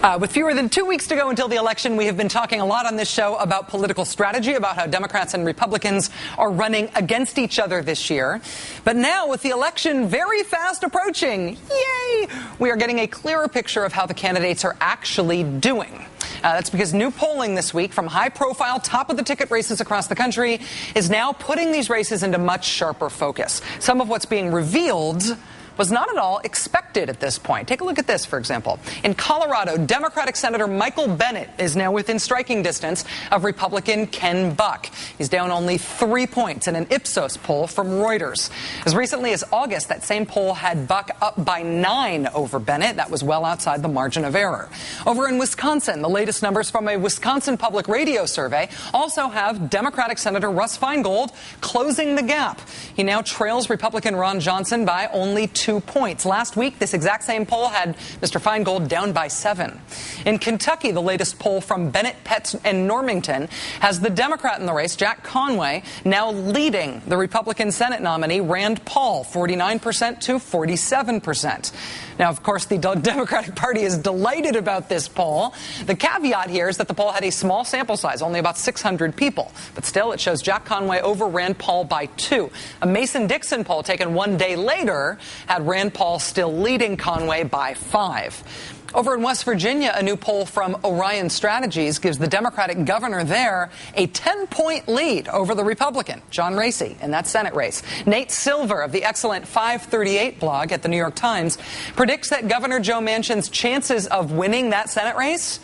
With fewer than 2 weeks to go until the election, we have been talking a lot on this show about political strategy, about how Democrats and Republicans are running against each other this year. But now, with the election very fast approaching, yay, we are getting a clearer picture of how the candidates are actually doing. That's because new polling this week from high-profile, top-of-the-ticket races across the country is now putting these races into much sharper focus. Some of what's being revealed was not at all expected at this point. Take a look at this, for example. In Colorado, Democratic Senator Michael Bennet is now within striking distance of Republican Ken Buck. He's down only 3 points in an Ipsos poll from Reuters. As recently as August, that same poll had Buck up by 9 over Bennet. That was well outside the margin of error. Over in Wisconsin, the latest numbers from a Wisconsin Public Radio survey also have Democratic Senator Russ Feingold closing the gap. He now trails Republican Ron Johnson by only 2 points. Last week, this exact same poll had Mr. Feingold down by 7. In Kentucky, the latest poll from Bennett, Petts, and Normington has the Democrat in the race, Jack Conway, now leading the Republican Senate nominee, Rand Paul, 49% to 47%. Now, of course, the Democratic Party is delighted about this poll. The caveat here is that the poll had a small sample size, only about 600 people. But still, it shows Jack Conway over Rand Paul by 2. A Mason-Dixon poll taken one day later had Rand Paul still leading Conway by 5. Over in West Virginia, a new poll from Orion Strategies gives the Democratic governor there a 10-point lead over the Republican, John Racy, in that Senate race. Nate Silver of the excellent 538 blog at the New York Times predicts that Governor Joe Manchin's chances of winning that Senate race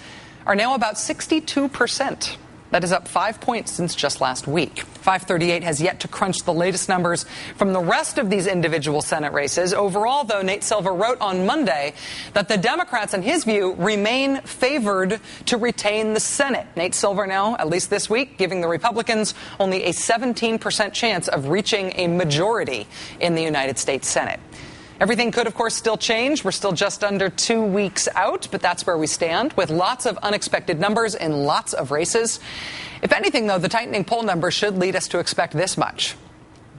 are now about 62%. That is up 5 points since just last week. 538 has yet to crunch the latest numbers from the rest of these individual Senate races. Overall, though, Nate Silver wrote on Monday that the Democrats, in his view, remain favored to retain the Senate. Nate Silver now, at least this week, giving the Republicans only a 17% chance of reaching a majority in the United States Senate. Everything could, of course, still change. We're still just under 2 weeks out, but that's where we stand, with lots of unexpected numbers in lots of races. If anything, though, the tightening poll numbers should lead us to expect this much.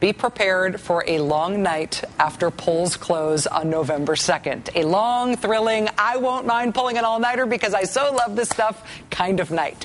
Be prepared for a long night after polls close on November 2nd. A long, thrilling, I won't mind pulling an all-nighter because I so love this stuff kind of night.